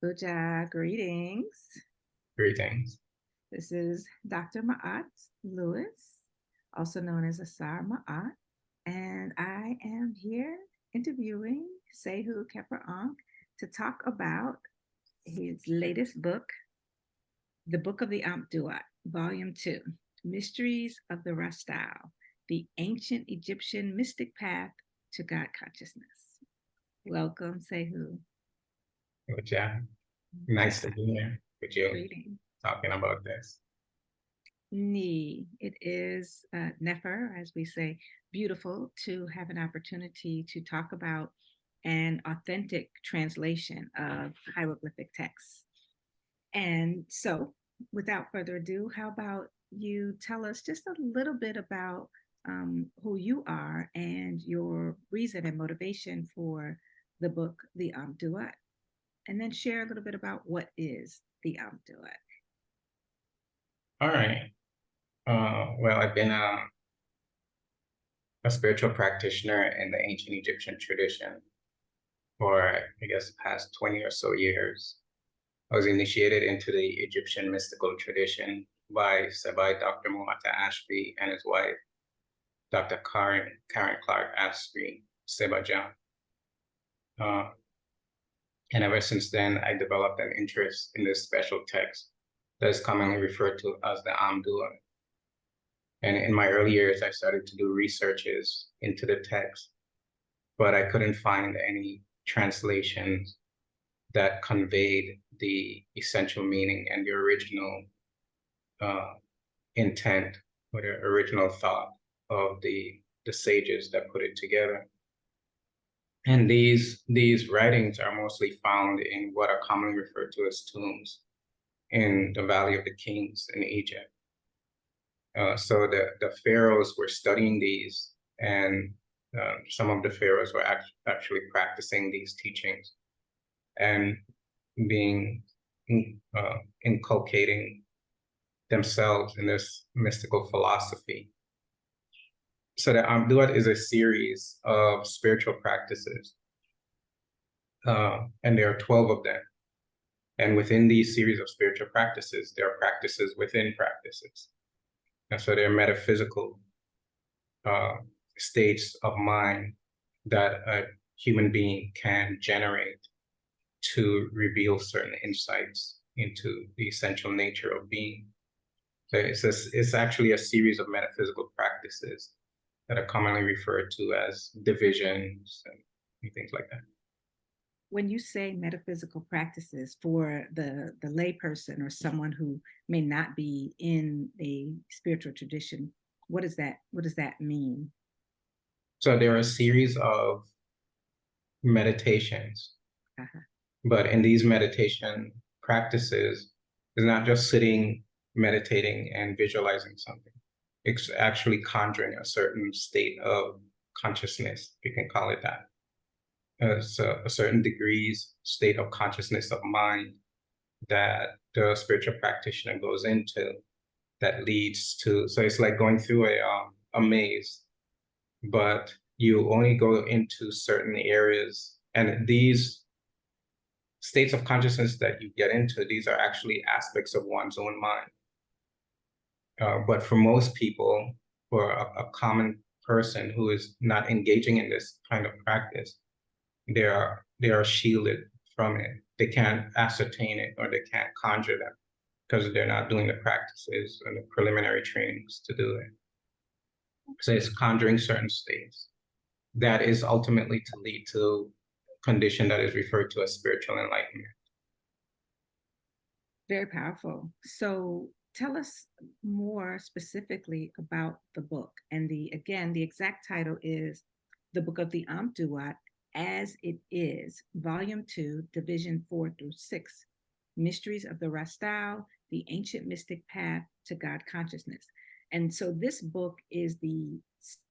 Uja, greetings. Greetings. This is Dr. Maat Lewis, also known as Asar Maat, and I am here interviewing Sehu Khepera Ankh to talk about his latest book, The Book of the Amt Duat, Volume 2, Mysteries of the Raztou, the Ancient Egyptian Mystic Path to God Consciousness. Welcome, Sehu. Uja, nice to be here with you Greetings. talking about this. It is nefer, as we say, beautiful to have an opportunity to talk about an authentic translation of hieroglyphic texts. And so, without further ado, how about you tell us just a little bit about who you are and your reason and motivation for the book, The Amt Duat, and then share a little bit about what is the Amt Duat. All right. Well, I've been a spiritual practitioner in the ancient Egyptian tradition for, I guess, the past 20 or so years. I was initiated into the Egyptian mystical tradition by Dr. Maat E and his wife, Dr. Karen Clark Asri Sebajan. Uh, and ever since then, I developed an interest in this special text that is commonly referred to as the Amt Duat. And in my early years, I started to do researches into the text, but I couldn't find any translations that conveyed the essential meaning and the original uh, intent or the original thought of the sages that put it together. And these writings are mostly found in what are commonly referred to as tombs in the Valley of the Kings in Egypt. So the pharaohs were studying these, and some of the pharaohs were actually practicing these teachings and being inculcating themselves in this mystical philosophy. So the Amt Duat is a series of spiritual practices, and there are 12 of them. And within these series of spiritual practices, there are practices within practices. And so they're metaphysical uh, states of mind that a human being can generate to reveal certain insights into the essential nature of being. So it's actually a series of metaphysical practices that are commonly referred to as divisions and things like that. When you say metaphysical practices for the layperson or someone who may not be in a spiritual tradition, what does that mean? So there are a series of meditations, Uh-huh. but in these meditation practices, it's not just sitting, meditating, and visualizing something. It's actually conjuring a certain state of consciousness, if you can call it that. So a certain degrees state of consciousness of mind that the spiritual practitioner goes into that leads to, so it's like going through a maze, but you only go into certain areas. And these states of consciousness that you get into, these are actually aspects of one's own mind. But for most people, for a common person who is not engaging in this kind of practice, they are shielded from it. They can't ascertain it or they can't conjure them because they're not doing the practices and the preliminary trainings to do it. So it's conjuring certain states that is ultimately to lead to a condition that is referred to as spiritual enlightenment. Very powerful. So tell us more specifically about the book. And the exact title is The Book of the Amt Duat as It Is, Volume 2, Division 4 through 6, Mysteries of the Raztou, the Ancient Mystic Path to God Consciousness. And so this book is the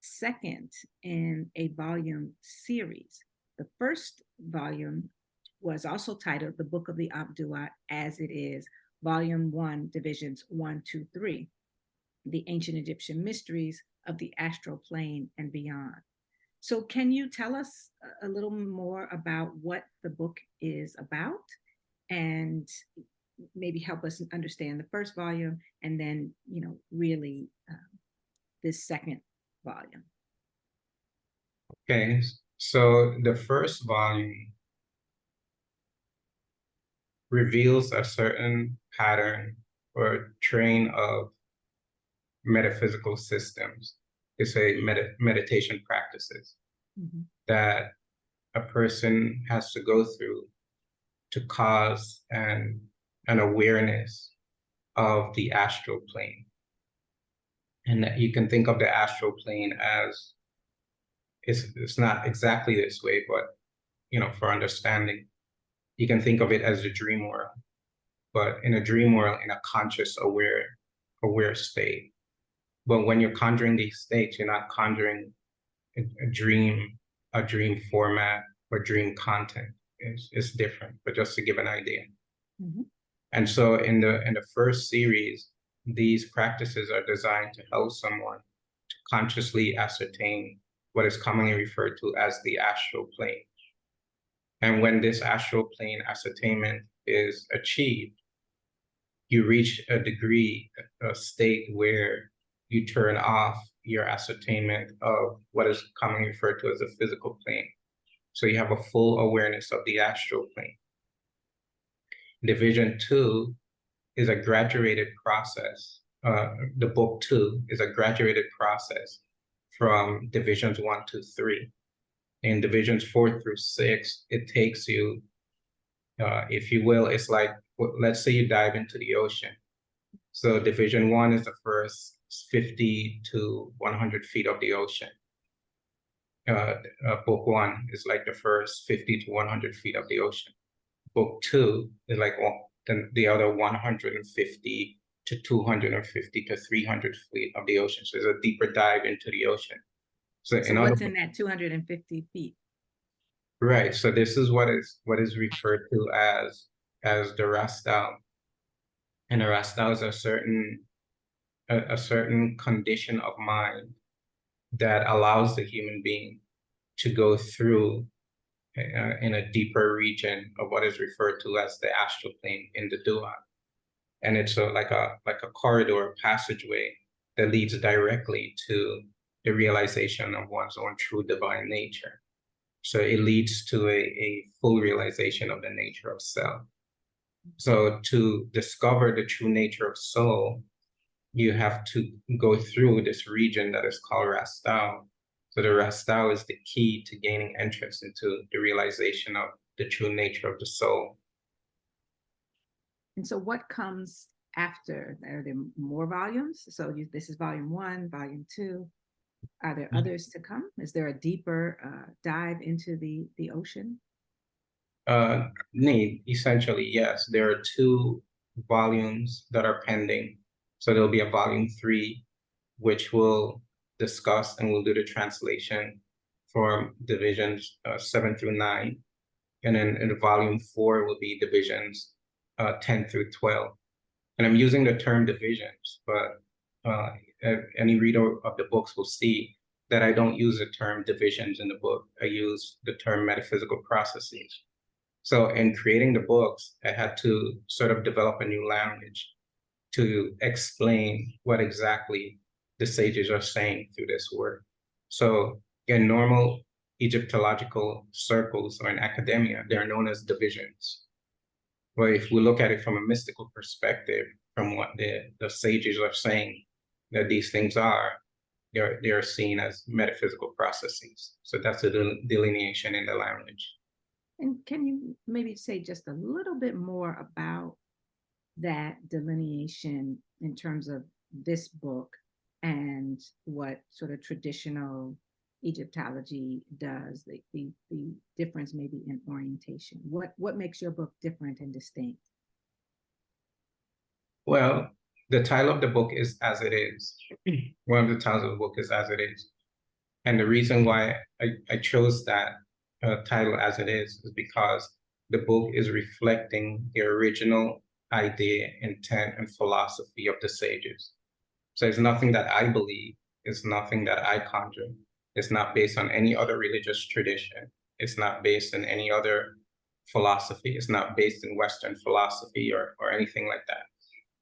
second in a volume series. The first volume was also titled The Book of the Amt Duat as It Is, Volume 1, Divisions 1, 2, 3, The Ancient Egyptian Mysteries of the Astral Plane and Beyond. So, can you tell us a little more about what the book is about and maybe help us understand the first volume, and then, really this second volume. Okay, so the first volume reveals a certain pattern or train of metaphysical systems, it's a meditation practices that a person has to go through to cause an awareness of the astral plane. And that you can think of the astral plane as, it's not exactly this way, but for understanding, you can think of it as the dream world, but in a dream world, in a conscious, aware state. But when you're conjuring these states, you're not conjuring a dream format or dream content. It's different, but just to give an idea. And so in the first series, these practices are designed to help someone to consciously ascertain what is commonly referred to as the astral plane. And when this astral plane ascertainment is achieved, you reach a degree, a state where you turn off your ascertainment of what is commonly referred to as a physical plane. So you have a full awareness of the astral plane. Division 2 is a graduated process. The book 2 is a graduated process from divisions 1 to 3. In divisions 4 through 6, it takes you, if you will, it's like, let's say you dive into the ocean. So division 1 is the first 50 to 100 feet of the ocean. Book 1 is like the first 50 to 100 feet of the ocean. Book 2 is like the other 150 to 250 to 300 feet of the ocean. So there's a deeper dive into the ocean. So what's in that 250 feet? Right. So this is what is referred to as the Raztou. And a Raztou is a certain condition of mind that allows the human being to go through in a deeper region of what is referred to as the astral plane in the Duat. And it's like a corridor, passageway that leads directly to the realization of one's own true divine nature. So it leads to a full realization of the nature of self. So to discover the true nature of soul, you have to go through this region that is called Raztou. So the Raztou is the key to gaining entrance into the realization of the true nature of the soul. And so what comes after? Are there more volumes? So this is volume 1, volume 2. Are there others to come? Is there a deeper dive into the ocean? Essentially, yes. There are 2 volumes that are pending. So there'll be a volume 3, which will discuss and we'll do the translation for divisions 7 through 9. And then in volume 4 will be divisions 10 through 12. And I'm using the term divisions, but any reader of the books will see that I don't use the term divisions in the book. I use the term metaphysical processes. So in creating the books, I had to sort of develop a new language to explain what exactly the sages are saying through this work. So in normal Egyptological circles or in academia, they're known as divisions. But if we look at it from a mystical perspective, from what the sages are saying that these things are, they're seen as metaphysical processes. So that's a delineation in the language. And can you maybe say just a little bit more about that delineation in terms of this book and what sort of traditional Egyptology does, the difference maybe in orientation? What makes your book different and distinct? Well, the title of the book is As It Is. One of the titles of the book is As It Is. And the reason why I chose that title As It Is because the book is reflecting the original idea, intent, and philosophy of the sages. So it's nothing that I believe, it's nothing that I conjure. It's not based on any other religious tradition. It's not based on any other philosophy. It's not based in Western philosophy or anything like that.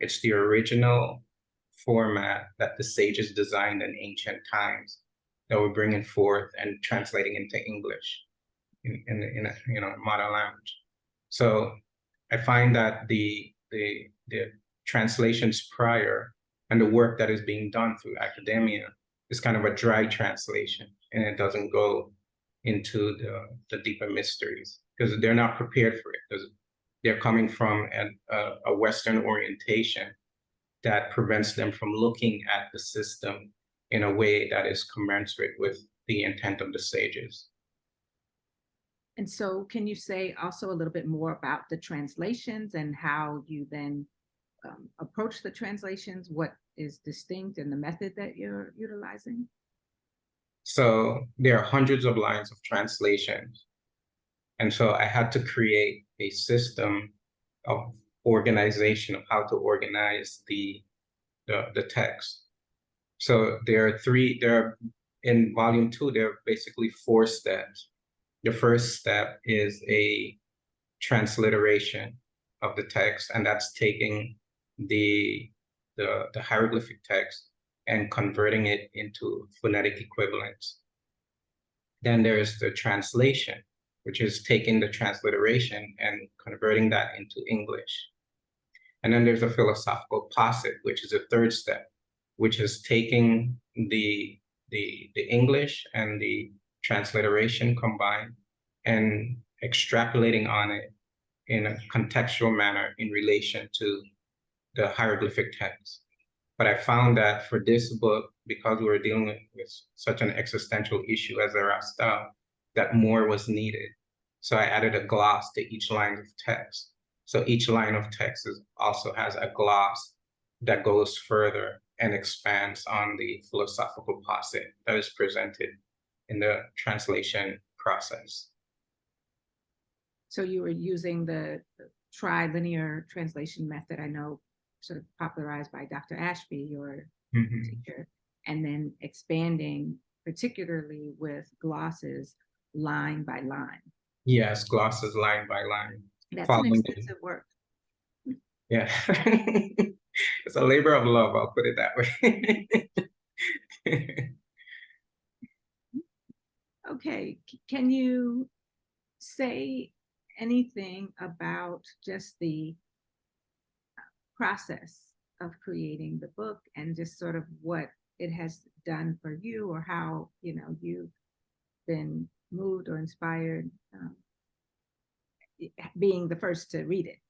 It's the original format that the sages designed in ancient times that we're bringing forth and translating into English in a modern language. So I find that the translations prior and the work that is being done through academia is kind of a dry translation, and it doesn't go into the deeper mysteries because they're not prepared for it, because they're coming from a Western orientation that prevents them from looking at the system in a way that is commensurate with the intent of the sages. And so, can you say also a little bit more about the translations and how you then approach the translations? What is distinct in the method that you're utilizing? So there are hundreds of lines of translations. And so I had to create a system of organization of how to organize the text. So in volume 2, there are basically 4 steps. The first step is a transliteration of the text, and that's taking the hieroglyphic text and converting it into phonetic equivalents. Then there's the translation, which is taking the transliteration and converting that into English. And then there's a philosophical posit, which is a third step, which is taking the English and the transliteration combined and extrapolating on it in a contextual manner in relation to the hieroglyphic text. But I found that for this book, because we were dealing with such an existential issue as a Raztou, that more was needed. So I added a gloss to each line of text. So each line of text also has a gloss that goes further and expands on the philosophical posit that is presented in the translation process. So you were using the trilinear translation method, I know, sort of popularized by Dr. Ashby, your teacher, and then expanding, particularly with glosses, line by line. Yes, glosses line by line. That's an extensive work. Yeah. It's a labor of love, I'll put it that way. Okay, can you say anything about just the process of creating the book and just sort of what it has done for you, or how you've been moved or inspired, being the first to read it,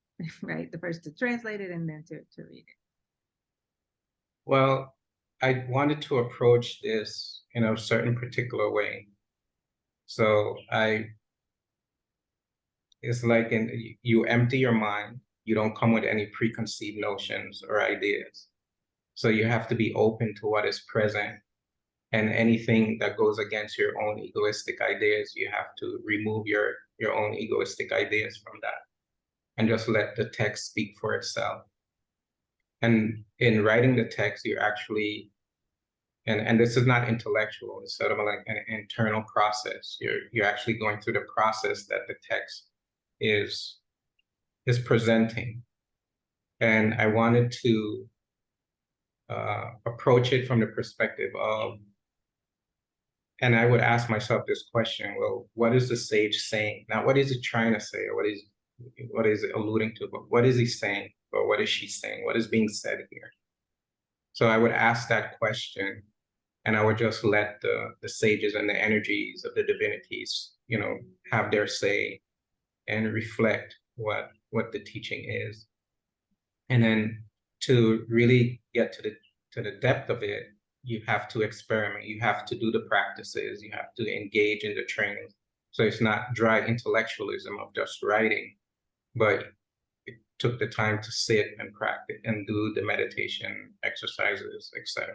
right? The first to translate it and then to read it. Well, I wanted to approach this in a certain particular way. So it's like you empty your mind. You don't come with any preconceived notions or ideas. So you have to be open to what is present, and anything that goes against your own egoistic ideas, you have to remove your own egoistic ideas from that and just let the text speak for itself. And in writing the text, you're actually, and this is not intellectual, it's sort of like an internal process. You're actually going through the process that the text is presenting. And I wanted to approach it from the perspective of, and I would ask myself this question: well, what is the sage saying? Not what is it trying to say, or what is it alluding to, but what is he saying, or what is she saying? What is being said here? So I would ask that question, and I would just let the sages and the energies of the divinities, have their say and reflect what the teaching is. And then to really get to the depth of it, you have to experiment, you have to do the practices, you have to engage in the training. So it's not dry intellectualism of just writing, but it took the time to sit and practice and do the meditation exercises, etc.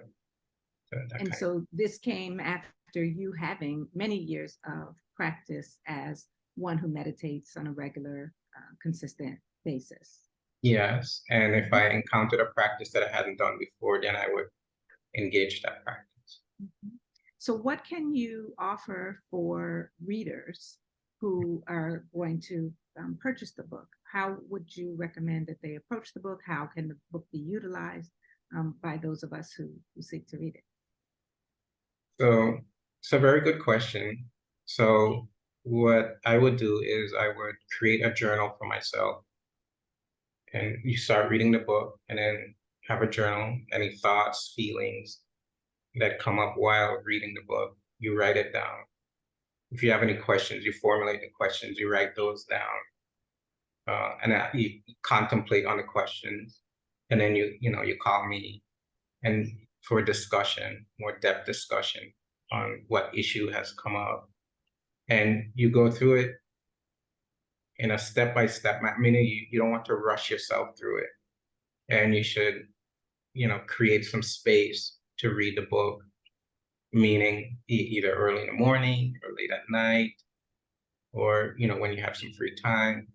And so this came after you having many years of practice as one who meditates on a regular, consistent basis. Yes, and if I encountered a practice that I hadn't done before, then I would engage that practice. So what can you offer for readers who are going to purchase the book? How would you recommend that they approach the book? How can the book be utilized by those of us who seek to read it? So it's a very good question. So what I would do is I would create a journal for myself, and you start reading the book and then have a journal, any thoughts, feelings that come up while reading the book, you write it down. If you have any questions, you formulate the questions, you write those down, and you contemplate on the questions, and then you call me and for discussion, more depth discussion on what issue has come up, and you go through it in a step-by-step, meaning you don't want to rush yourself through it, and you should create some space to read the book, meaning either early in the morning or late at night, or when you have some free time.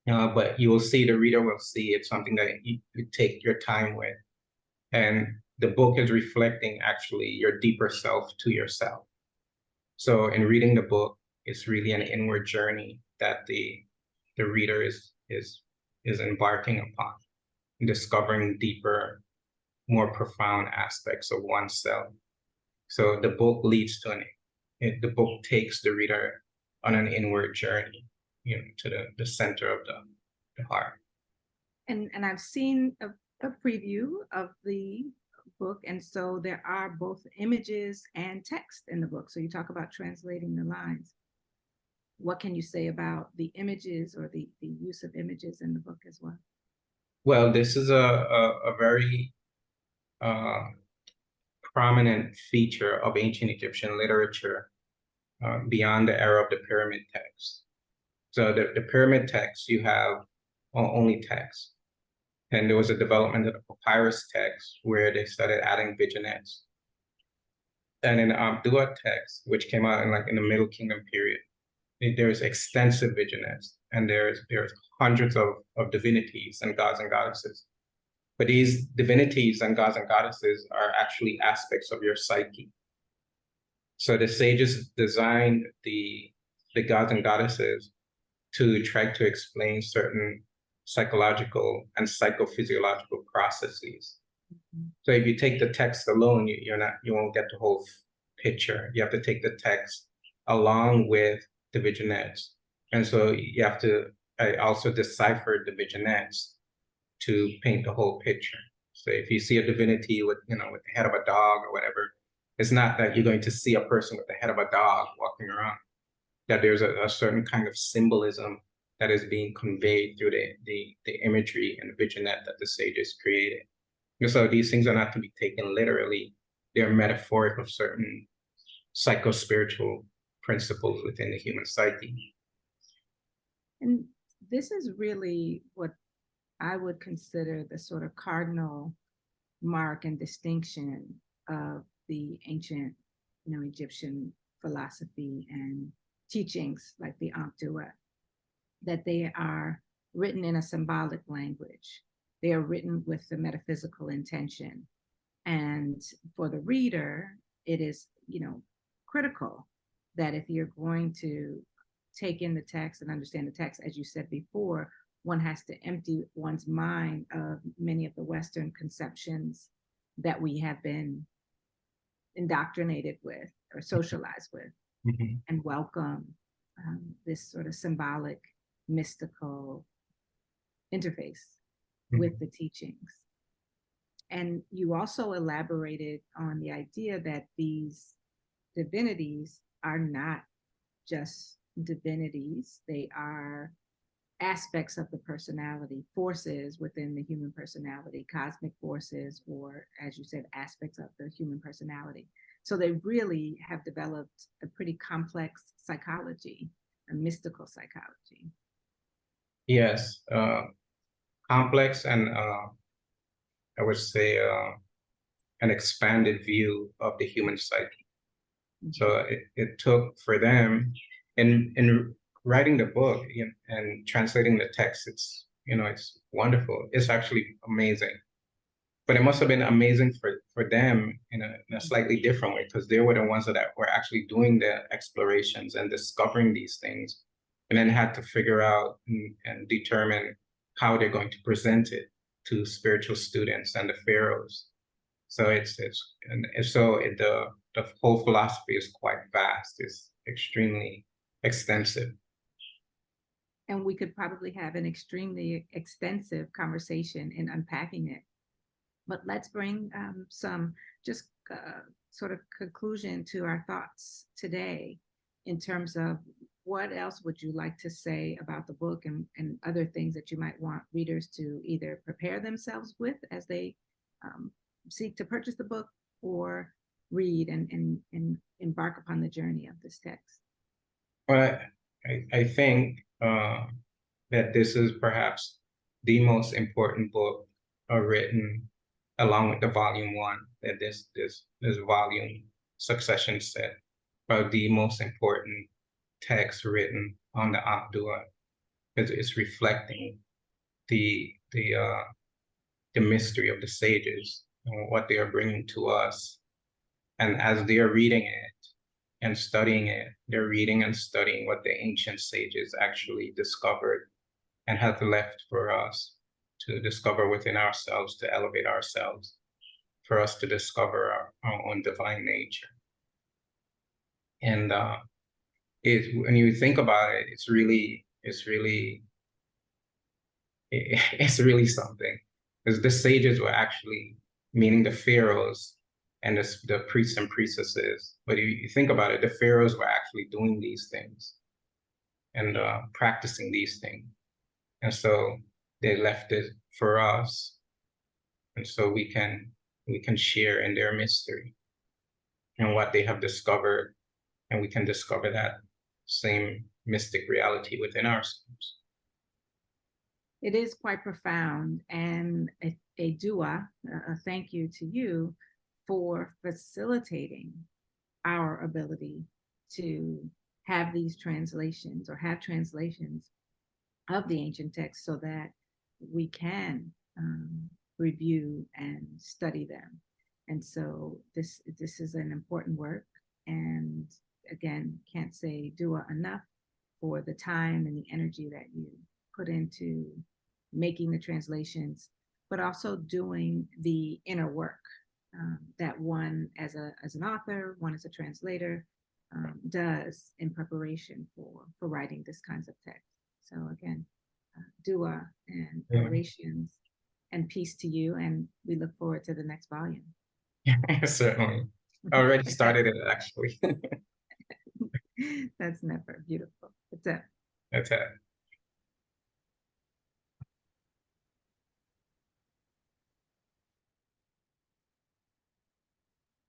But you will see, the reader will see it's something that you take your time with, and the book is reflecting actually your deeper self to yourself. So in reading the book, it's really an inward journey that the reader is embarking upon, discovering deeper, more profound aspects of oneself. So the book leads to the book takes the reader on an inward journey, to the center of the heart. And I've seen a preview of the book, and so there are both images and text in the book. So you talk about translating the lines. What can you say about the images or the use of images in the book as well? Well, this is a very uh, prominent feature of ancient Egyptian literature beyond the era of the pyramid text. So the pyramid text, you have only text. And there was a development of the papyrus text where they started adding vignettes. And in the Amt Duat text, which came out in the Middle Kingdom period, there's extensive vignettes, and there's hundreds of divinities and gods and goddesses. But these divinities and gods and goddesses are actually aspects of your psyche. So the sages designed the gods and goddesses to try to explain certain psychological and psychophysiological processes. So if you take the text alone, you won't get the whole picture. You have to take the text along with the vignettes, and so you have to also decipher the vignettes to paint the whole picture. So if you see a divinity with with the head of a dog or whatever, it's not that you're going to see a person with the head of a dog walking around. That there's a certain kind of symbolism that is being conveyed through the imagery and the vignette that the sages created. And so these things are not to be taken literally. They're metaphoric of certain psycho-spiritual principles within the human psyche. And this is really what I would consider the sort of cardinal mark and distinction of the ancient, Egyptian philosophy and teachings like the Amt Duat, that they are written in a symbolic language. They are written with the metaphysical intention. And for the reader, it is, critical that if you're going to take in the text and understand the text, as you said before, one has to empty one's mind of many of the Western conceptions that we have been indoctrinated with or socialized with, Mm-hmm. and welcome this sort of symbolic, mystical interface with the teachings. And you also elaborated on the idea that these divinities are not just divinities, they are aspects of the personality, forces within the human personality, cosmic forces, or as you said, aspects of the human personality. So they really have developed a pretty complex psychology, a mystical psychology. Yes, complex and I would say an expanded view of the human psyche. So it took for them in writing the book and translating the text. It's wonderful. It's actually amazing. But it must have been amazing for them in a slightly different way, because they were the ones that were actually doing the explorations and discovering these things, and then had to figure out and determine how they're going to present it to spiritual students and the pharaohs. So the whole philosophy is quite vast. It's extremely extensive. And we could probably have an extremely extensive conversation in unpacking it. But let's bring some just sort of conclusion to our thoughts today in terms of what else would you like to say about the book, and other things that you might want readers to either prepare themselves with as they seek to purchase the book, or read and embark upon the journey of this text. Well, I think that this is perhaps the most important book written, along with the volume one, that this volume succession set, are the most important text written on the Amt Duat, because it's reflecting the mystery of the sages and what they are bringing to us. And as they are reading it and studying it, they're reading and studying what the ancient sages actually discovered and have left for us to discover within ourselves, to elevate ourselves, for us to discover our own divine nature. And when you think about it, it's really something, because the sages were actually, meaning the pharaohs and the priests and priestesses. But if you think about it, the pharaohs were actually doing these things and practicing these things. And so they left it for us. And so we can share in their mystery and what they have discovered, and we can discover that same mystic reality within ourselves. It is quite profound, and a dua, a thank you to you for facilitating our ability to have these translations, or have translations of the ancient texts, so that we can review and study them. And so this is an important work, and again, can't say dua enough for the time and the energy that you put into making the translations, but also doing the inner work that one as an author, one as a translator, does in preparation for writing this kinds of text. So again, dua and orations and peace to you, and we look forward to the next volume. Certainly. I already started it, actually. That's never beautiful. That's it. That's it.